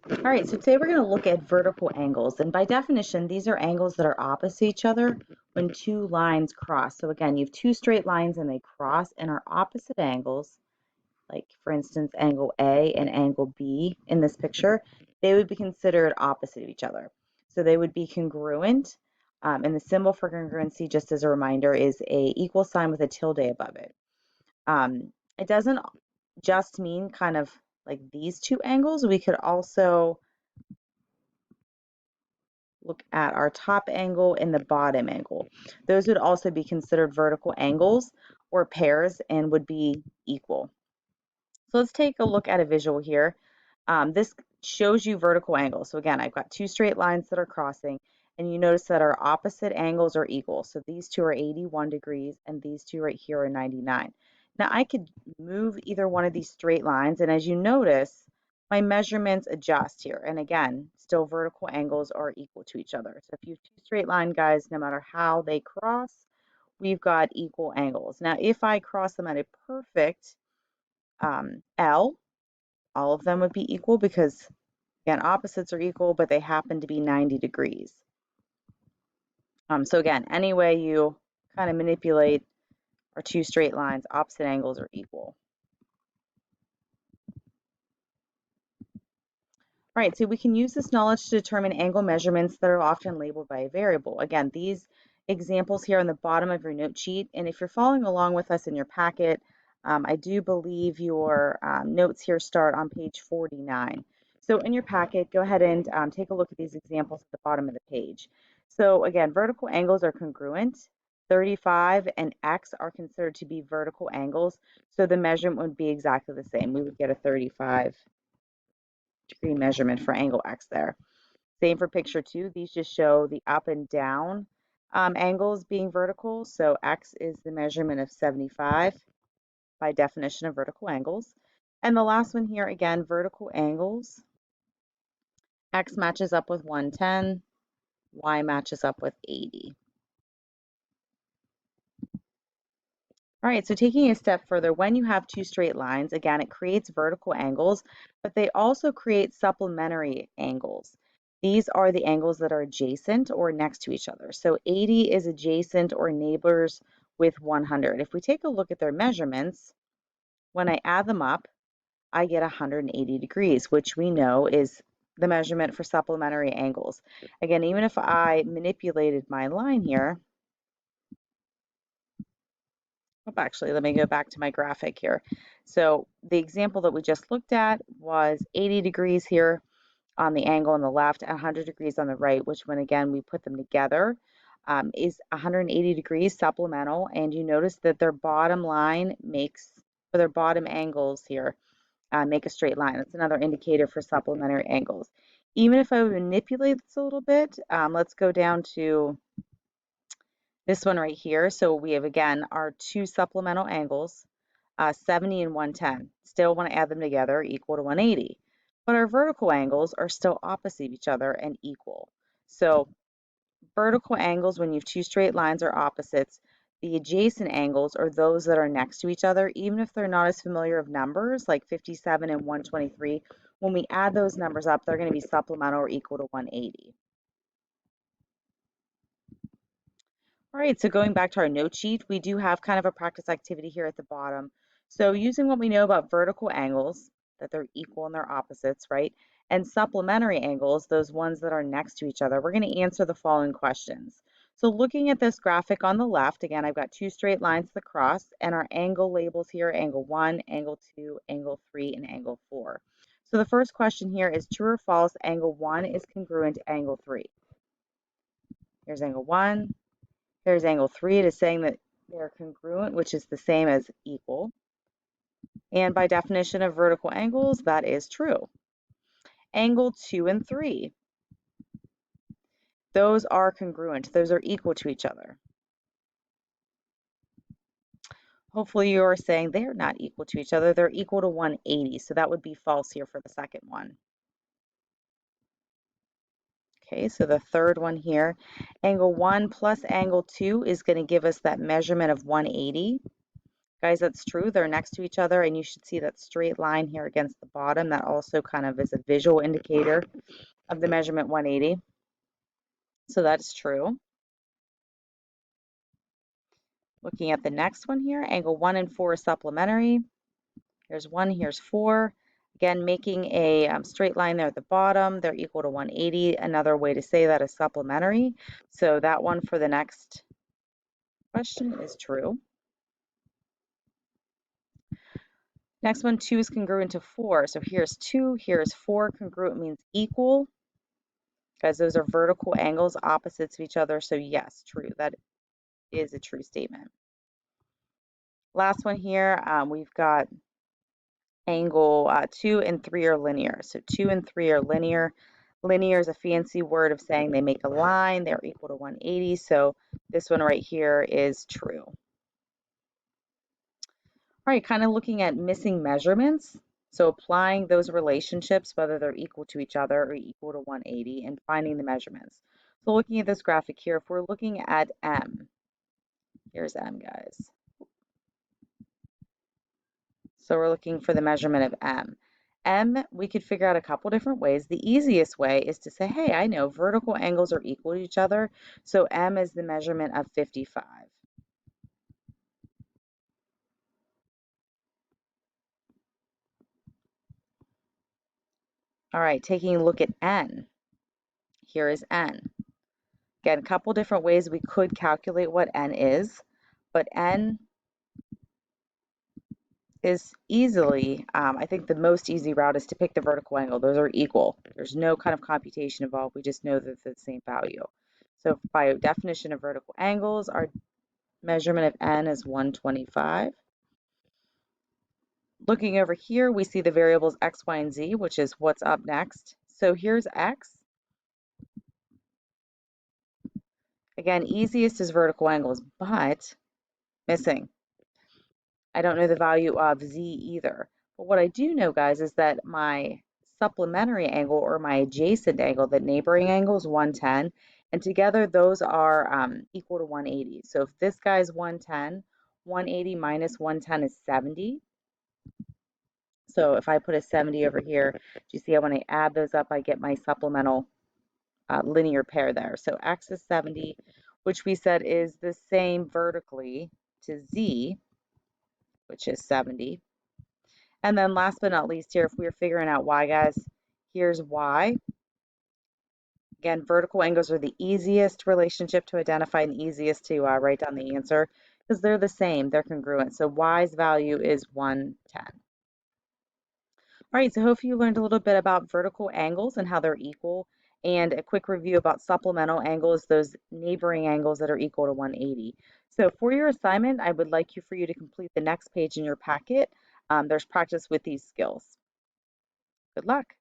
All right, so today we're going to look at vertical angles. And by definition, these are angles that are opposite each other when two lines cross. So again, you have two straight lines and they cross and are opposite angles, like for instance, angle A and angle B in this picture, they would be considered opposite of each other. So they would be congruent. And the symbol for congruency, just as a reminder, is a equal sign with a tilde above it. It doesn't just mean kind of like these two angles. We could also look at our top angle and the bottom angle. Those would also be considered vertical angles or pairs and would be equal. So let's take a look at a visual here. This shows you vertical angles. So again, I've got two straight lines that are crossing, and you notice that our opposite angles are equal. So these two are 81 degrees, and these two right here are 99. Now I could move either one of these straight lines, and as you notice, my measurements adjust here. And again, still vertical angles are equal to each other. So if you have two straight line guys, no matter how they cross, we've got equal angles. Now, if I cross them at a perfect L, all of them would be equal because, again, opposites are equal, but they happen to be 90 degrees. So again, any way you kind of manipulate our two straight lines, opposite angles are equal. All right, so we can use this knowledge to determine angle measurements that are often labeled by a variable. Again, these examples here on the bottom of your note sheet, and if you're following along with us in your packet, I do believe your notes here start on page 49. So in your packet, go ahead and take a look at these examples at the bottom of the page. So again, vertical angles are congruent. 35 and x are considered to be vertical angles, so the measurement would be exactly the same. We would get a 35-degree measurement for angle x there. Same for picture 2. These just show the up and down angles being vertical. So x is the measurement of 75 by definition of vertical angles. And the last one here, again, vertical angles. X matches up with 110, Y matches up with 80. All right, so taking a step further, when you have two straight lines, again, it creates vertical angles, but they also create supplementary angles. These are the angles that are adjacent or next to each other. So 80 is adjacent or neighbors with 100. If we take a look at their measurements, when I add them up, I get 180 degrees, which we know is the measurement for supplementary angles. Again, even if I manipulated my line here, actually, let me go back to my graphic here. So the example that we just looked at was 80 degrees here on the angle on the left, 100 degrees on the right, which when again we put them together is 180 degrees supplemental. And you notice that their bottom line makes, or their bottom angles here make a straight line. That's another indicator for supplementary angles. Even if I manipulate this a little bit, let's go down to this one right here. So we have, again, our two supplemental angles, 70 and 110. Still want to add them together, equal to 180. But our vertical angles are still opposite each other and equal. So vertical angles, when you have two straight lines, are opposites. The adjacent angles are those that are next to each other, even if they're not as familiar of numbers, like 57 and 123. When we add those numbers up, they're going to be supplemental or equal to 180. All right, so going back to our note sheet, we do have kind of a practice activity here at the bottom. So using what we know about vertical angles, that they're equal and they're opposites, right? And supplementary angles, those ones that are next to each other, we're going to answer the following questions. So looking at this graphic on the left, again, I've got two straight lines that cross, and our angle labels here, angle 1, angle 2, angle 3, and angle 4. So the first question here is true or false, angle 1 is congruent to angle 3. Here's angle 1. Here's angle 3. It is saying that they're congruent, which is the same as equal. And by definition of vertical angles, that is true. Angle 2 and 3. Those are congruent. Those are equal to each other. Hopefully you are saying they're not equal to each other. They're equal to 180. So that would be false here for the second one. Okay, so the third one here, angle 1 plus angle 2 is going to give us that measurement of 180. Guys, that's true. They're next to each other, and you should see that straight line here against the bottom. That also kind of is a visual indicator of the measurement 180. So that's true. Looking at the next one here, angle 1 and 4 is supplementary. Here's 1, here's 4. Again, making a straight line there at the bottom. They're equal to 180. Another way to say that is supplementary. So that one for the next question is true. Next one, 2 is congruent to 4. So here's 2, here's 4. Congruent means equal, because those are vertical angles opposites of each other. So yes, true. That is a true statement. Last one here, we've got angle 2 and 3 are linear. So 2 and 3 are linear. Linear is a fancy word of saying they make a line. They're equal to 180. So this one right here is true. All right, kind of looking at missing measurements. So applying those relationships, whether they're equal to each other or equal to 180, and finding the measurements. So looking at this graphic here, if we're looking at M, here's M, guys. So we're looking for the measurement of M. M, we could figure out a couple different ways. The easiest way is to say, hey, I know vertical angles are equal to each other, so M is the measurement of 55. All right, taking a look at N. Here is N. Again, a couple different ways we could calculate what N is, but N is easily, I think the most easy route is to pick the vertical angle. Those are equal. There's no kind of computation involved. We just know that they're the same value. So by definition of vertical angles, our measurement of N is 125. Looking over here, we see the variables X, Y, and Z, which is what's up next. So here's X. Again, easiest is vertical angles, but missing. I don't know the value of Z either. But what I do know, guys, is that my supplementary angle or my adjacent angle, the neighboring angle is 110, and together those are equal to 180. So if this guy is 110, 180 minus 110 is 70. So if I put a 70 over here, do you see how when I add those up, I get my supplemental linear pair there. So X is 70, which we said is the same vertically to Z, which is 70. And then last but not least here, if we were figuring out Y, guys, here's Y. Again, vertical angles are the easiest relationship to identify and the easiest to write down the answer because they're the same, they're congruent. So Y's value is 110. All right, so hopefully you learned a little bit about vertical angles and how they're equal, and a quick review about supplemental angles, those neighboring angles that are equal to 180. So for your assignment, I would like for you to complete the next page in your packet. There's practice with these skills. Good luck.